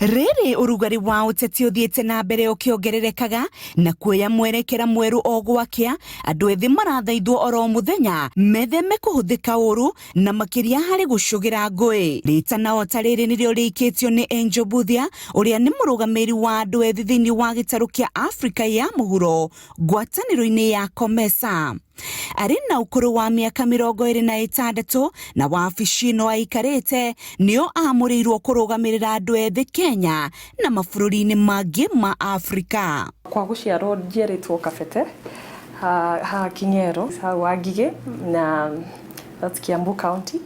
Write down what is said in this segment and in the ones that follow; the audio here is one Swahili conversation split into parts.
Rĩrĩ ũrugarĩ wa ũteti ũthiĩte na mbere ũkĩongererekaga na kuoya mwerekera mwerũ o gwakĩa, andũ ethĩ marathaithwo oro mũthenya metheme kũhũthĩka ũru na makĩria harĩ gũcũgĩra ngũĩ. Rĩtana ta rĩrĩ nĩrĩo rĩikĩtio nĩ Angel Mbuthia ũrĩa nĩ mũrũgamĩrĩri wa andũ ethĩ thĩinĩ wa gĩtarũ kĩa Afrika ya mũhuro ngwatanĩro-inĩ ya COMESA. Arĩ na ũkũrũ wa mĩaka 26 na wabici ĩno aikarĩte nĩo amũrĩirwo kũrũgamĩrĩra andũ ethĩ Kenya na mabũrũri-inĩ mangĩ ma Afrika. Kwa gũciarwo njiarĩtwo Kabete ha Kinyero ha Wangigĩ na that's Kiambu County.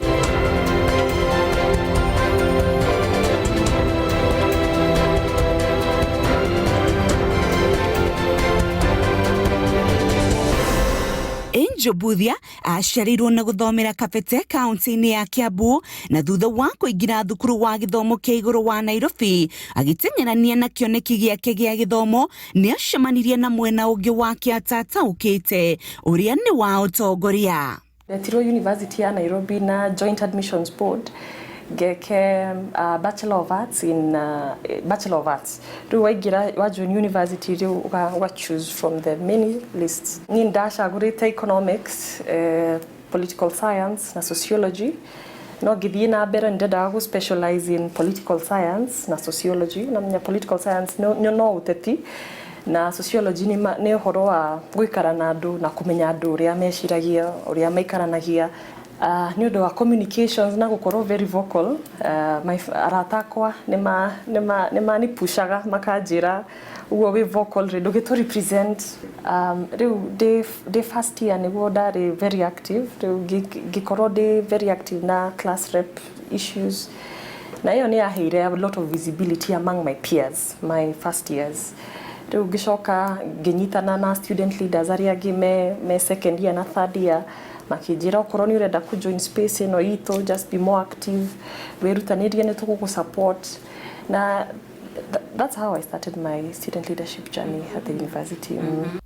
Angel Mbuthia aciarirwo na gũthomera Kabete kaunti-inĩ ya Kiambu na thutha wa kũingĩra thukuru wa gĩthomo kĩa igũrũ wa Nairobi agĩteng'erania na kĩoneki gĩake gĩa gĩthomo nĩ acemanirie na mwena ũngĩ wake atataũkĩte ũrĩa nĩ wa ũtongoria. Ndetirwo University ya Nairobi na Joint Admissions Board ngeke Bachelor of Arts in Bachelor of Arts. Rĩu waingĩra wa join university rĩu uga choose from the many lists. Niĩ ndacagũrĩte economics, political science na sociology. No ngĩthiĩ na mbere ndendaga gũ specialize in political science na sociology. Na menya political science no ũteti na sociology nĩ ũhoro wa gũikara na andũ na kũmenya andũ ũrĩa meciragia, ũrĩa maikaranagia. Nĩ ũndũ wa communications na gũkorwo very vocal, arata akwa nĩmanipushaga makanjĩra uguo wĩ vocal ndũgĩtũ represent. Rĩu ndĩ first year nĩguo ndarĩ very active, rĩu ngĩkorwo ndĩ very active na class rep issues, na ĩyo nĩ yaheire a lot of visibility among my peers, my first years. Rĩu ngĩcoka ngĩnyitana na student leaders arĩa angĩ me second year na third year makĩnjĩra okorwo nĩ ũrenda ku join space ĩno itũ, just be more active, wĩrutanĩrie nĩ tũgũgũ support. Na that's how I started my student leadership journey at the university.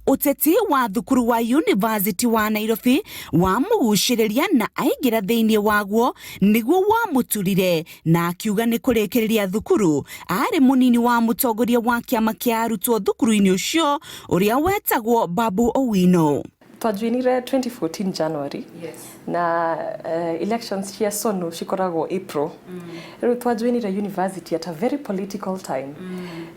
Ũteti wa thukuru wa University wa Nairobi wa mũgucĩrĩria na aingĩra thĩinĩ waguo nĩguo wamũturire na akiuga nĩ kũrĩkĩrĩria thukuru. Arĩ mũnini wa mũtongoria wa kĩama kĩa arutwo thukuru-inĩ ũcio ũrĩa wetagwo Babu Owino. Twajoinire 2014 January. Yes. Na elections cia SONU cikoragwo April. Rĩu twajoinire university at a very political time.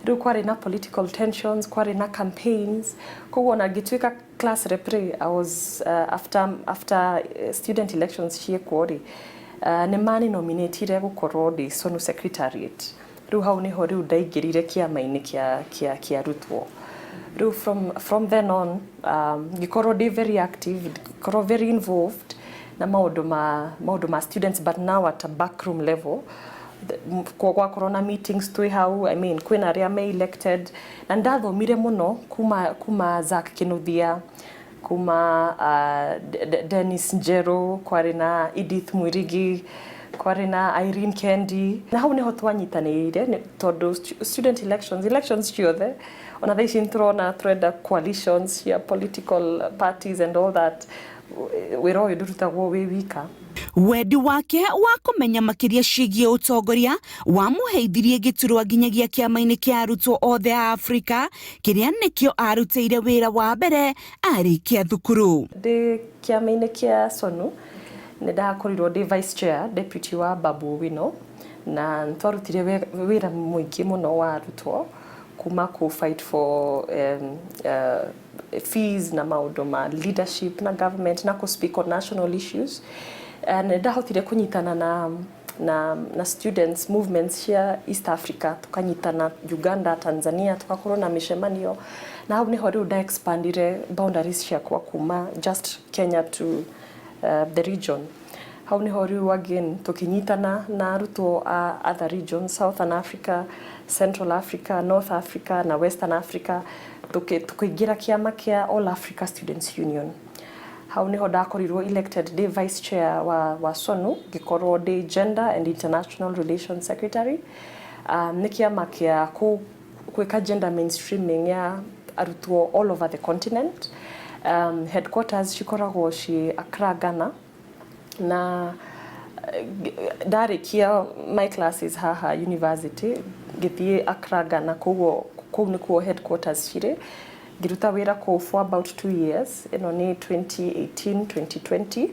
Rĩu kwarĩ na political tensions, kwarĩ na campaigns. Koguo na ngĩtuĩka class rep, I was after student elections ciekwo rĩ, nĩ mani nominatire gũkorwo the SONU secretariat. Rĩu hau niho rĩu ndaingĩrire kĩama-inĩ kĩa arutwo. From then on, gikorwo ndi very active, gikorwo very involved na maũndũ ma students, but now at a backroom level. Gwakorwo na meetings twĩ hau, I mean, kwĩna arĩa me elected, na ndathomire mũno kuma Zack Kinuthia, kuma Dennis Njeru, kwarĩ na Edith Mwirigi, kwarĩ na Irene Kendi. Na hau niho twanyitanĩire tondũ student elections ciothe ona thaa ici nĩtũrona tũrenda coalitions cia political parties and all that. Wĩra ũyũ ndũrutagwo wĩ wika. Wendi wake wa kũmenya makĩria ciĩgiĩ ũtongoria wamũheithirie gĩturwa nginyagia kĩama-inĩ kĩa arutwo othe a Afrika, kĩrĩa nĩkĩo arutĩire wĩra wa mbere arĩkia thukuru. Ndĩ kĩama-inĩ kĩa SONU nĩ ndakorirwo ndĩ vice chair, deputy wa Babu Owino, na twarutire wĩra mũingĩ mũno wa arutwo kuma kũ fight for fees na maũndũ ma leadership na government na kũ speak on national issues. And ndahotire kũnyitana na students movements cia East Africa, tukanyitana Uganda, Tanzania, tukakorwo na mĩcemanio, na hau niho rĩu nda expandire boundaries ciakwa kuma just Kenya to the region. Hau niho rĩu again tukinyitana na arutwo a other regions, Southern Africa, Central Africa, North Africa na Western Africa, tukaingira kĩama kĩa All Africa Students Union. Hau niho ndakorirwo elected the vice chair wa SONU, gikorwo the Gender and International Relations Secretary. Nĩ kĩama kĩa gwĩka gender mainstreaming ya arutwo all over the continent. Headquarters cikoragwo ci Accra, Ghana. Na ndarĩkia my classes haha university ngĩthiĩ Accra Ghana kũu nĩkuo headquarters cirĩ ngĩruta wĩra kũu for about 2 years ĩno nĩ 2018-2020.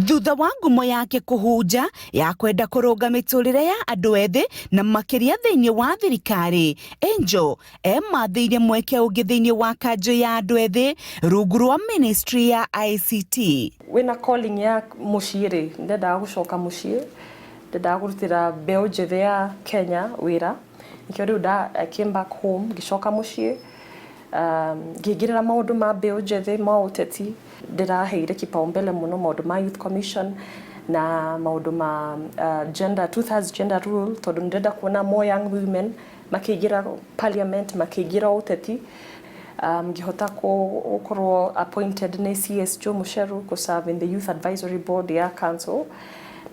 Thutha wa ngumo yake kũhunja ya kwenda kũrũnga mĩtũrĩre ya andũ ethĩ na makĩria thĩinĩ wa thirikari, Angel emathĩire mweke ũngĩ thĩinĩ wa kanjũ ya andũ ethĩ rungu rwa ministry ya ICT. Wĩna calling ya mũciĩ rĩ, ndendaga gũcoka mũciĩ, ndendaga kũrutĩra mbeũ njĩthĩ ya Kenya wĩra, nikĩo rĩu I came back home ngĩcoka mũciĩ, ngĩingĩrĩra maũndũ ma mbeũ njĩthĩ ma ũteti, ndĩraheire kipaumbele mũno maũndũ ma youth commission na maũndũ ma gender 2/3 gender rule, tondũ ndĩrenda kuona more young women makĩingĩra parliament, makĩingĩra ũteti. Ngĩhota gũkorwo appointed nĩ CS Joe Musheru to serve in the youth advisory board ya council.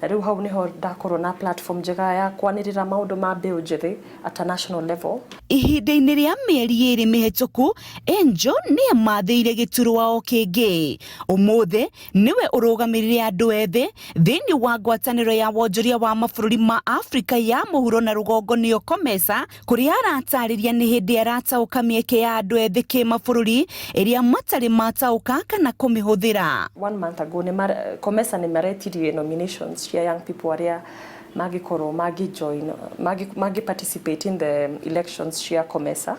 Na rĩu hau nĩho ndakorwo na platform njega ya kwanĩrĩra maũndũ ma mbeũ njĩthĩ at a national level. Ihinda-inĩ rĩa mĩeri 2 mĩhetũku, Angel nĩ amathĩire gĩturwa o kĩngĩ. Ũmũthĩ nĩwe ũrũgamĩrĩire andũ ethĩ thĩinĩ wa ngwatanĩro ya wonjoria wa mabũrũri ma Afrika ya mũhuro na rũgongo nĩyo COMESA, kũrĩa aratarĩria nĩ hĩndĩ arataũka mĩeke ya andũ ethĩ kĩmabũrũri ĩrĩa matarĩ mataũka kana kũmĩhũthĩra. 1 month ago COMESA nĩ maretirie nominations cia young people arĩa magikorwo magi participate in the elections cia COMESA.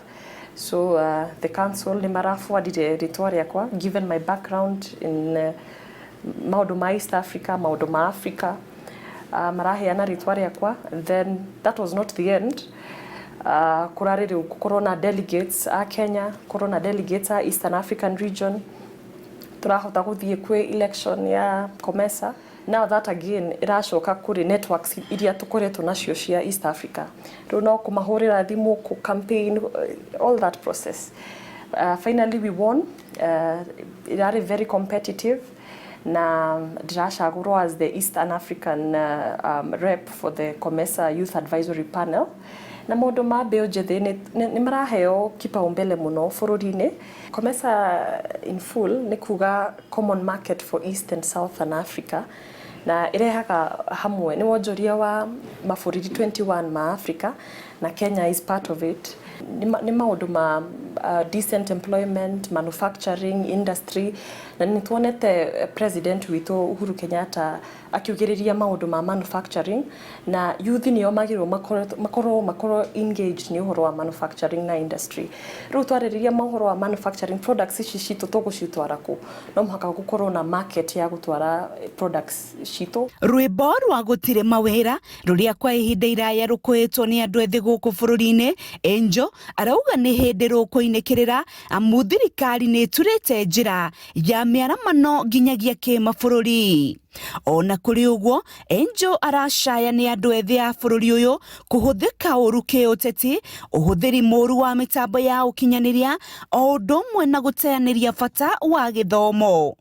So the council nĩ marafuadire rĩtwa rĩakwa given my background in maũndũ ma East Africa, maũndũ ma Africa, maraheana rĩtwa rĩakwa. Then that was not the end. Kũrarĩ rĩu gũkorwo na delegates a Kenya, gũkorwo na delegates a Eastern African region, turahota gũthiĩ kwĩ election ya COMESA. Now that again iracoka kuri networks iria tukoretwo nacio cia East Africa. Rĩu no kũmahũrĩra thimũ, campaign, all that process. Finally we won. Irarĩ very competitive na ndiracagũrwo as the Eastern African rep for the COMESA Youth Advisory Panel. Na maũndũ ma mbeũ njĩthĩ nĩ maraheo kipaumbele mũno bũrũri-inĩ. COMESA in full nĩ kuga common market for East and Southern Africa, na irehaga hamwe nĩ wonjoria wa mabũrũri 21 ma Africa na Kenya is part of it. Nĩ maũndũ ma decent employment, manufacturing, industry, na nĩ tuonete president witũ Uhuru Kenyatta akiugĩrĩria maũndũ ma manufacturing, na youth nĩo magĩrĩirwo makorwo engaged nĩ ũhoro wa manufacturing na industry. Rĩu twarĩrĩria maũhoro wa manufacturing products ici citũ tũgũcitwara kũ, no mũhaka gũkorwo na market ya gũtwara products citũ. Rwĩmbo rwa gũtirĩ mawĩra rũrĩa kwa ihinda iraya rũkũĩtwo nĩ andũ ethĩ gũkũ bũrũri-inĩ, Angel arauga nĩ hĩndĩ rũkũinĩkĩrĩra amu thirikari nĩ ĩturĩte njĩra ya mĩaramano nginyagia kĩmabũrũri. Ona kũrĩ ũguo, Angel aracaya nĩ andũ ethĩ a bũrũri ũyũ kũhũthĩka ũru kĩũteti, ũhũthĩri mũru wa mĩtambo ya ũkinyanĩria, o ũndũ ũmwe na gũteanĩria bata wa gĩthomo.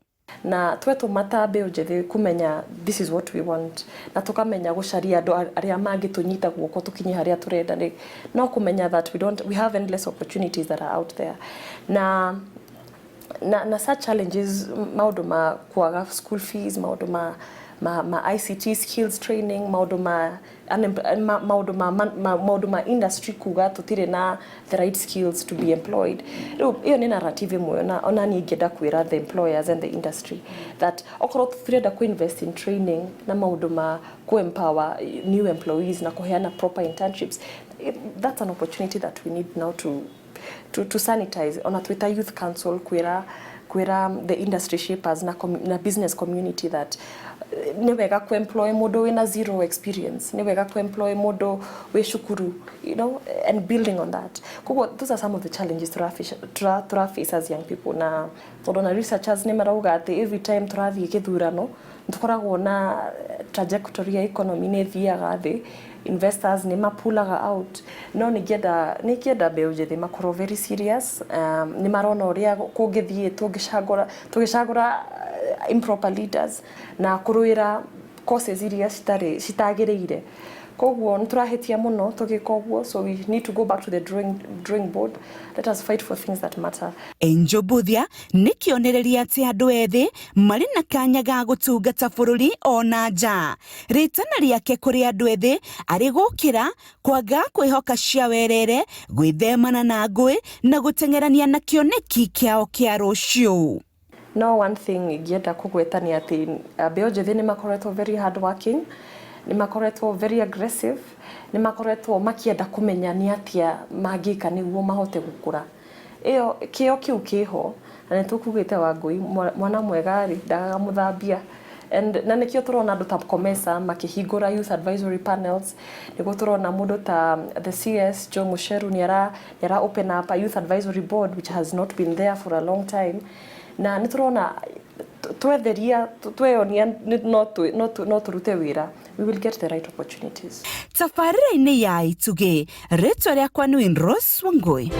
Na twetũma ta mbeũ njĩthĩ kumenya this is what we want, na tukamenya gũcaria andũ arĩa mangĩtũnyita guoko tũkinye harĩa tũrenda rĩ, no kumenya that we have endless opportunities that are out there. Na such challenges, maũndũ ma kuaga school fees, maũndũ ma ICT skills training, maũndũ ma industry kuga tũtirĩ na the right skills to be employed. Rĩu ĩyo nĩ narrative ĩmwe ona niĩ ingĩenda kwĩra the employers and the industry that okorwo tũtirenda ku-invest in training na maũndũ ma ku-empower new employees na kuheana proper internships, that's an opportunity that we need now to sanitize. Ona twita youth council kwĩra the industry shapers na business community that nĩ wega ku-employ mũndũ wĩna zero experience, nĩ wega ku-employ mũndũ wĩ cukuru, you know, and building on that. Koguo those are some of the challenges tũraface as young people, na tondũ na researchers nĩ marauga atĩ every time tũrathiĩ gĩthurano tũkoragwo na trajectory ya economy nĩ thiaga thĩ, investors nĩ mapulaga out. No nĩngĩenda mbeũ njĩthĩ makorwo very serious, nĩ marona ũrĩa kũngĩthiĩ tũgĩcagũra improper leaders na kũrũĩra courses iria citagĩrĩire koguo niturahitia muno tugika uguo, so we need to go back to the drawing board. Let us fight for things that matter. Angel Mbuthia nĩ kĩonereria atĩ andũ ethĩ marĩ na kanya ga gũtungata bũrũri ona nja. Rĩtana rĩake kũrĩ andũ ethĩ arĩ gũkĩra kwaga kwĩhoka cia werere, gwĩthemana na ngũĩ na gũteng'erania na kĩoneki kĩao kĩa rũciũ. No one thing ingĩenda kũgweta nĩ atĩ mbeũ njĩthĩ nĩ makoretwo very hard working, nĩ makoretwo very aggressive, nĩ makoretwo makienda kũmenya nĩ atĩa mangĩka nĩguo mahote gũkũra. Ĩyo kĩo kĩu kĩho, na nĩ tũkugĩte Wangũi mwana mwega rĩ ndagaga mũthambia. Na nĩkĩo tũrona andũ ta COMESA makĩhingũra youth advisory panels, nĩguo tũrona mũndũ ta the CS Joe Mucheru nĩ ara open up a youth advisory board which has not been there for a long time. Na nĩ tũrona twetheria tweyonia no turute wĩra, we will get the right opportunities. Tabarĩra-inĩ ya Itugĩ, rĩtwa rĩakwa nĩ Rose Wangũi.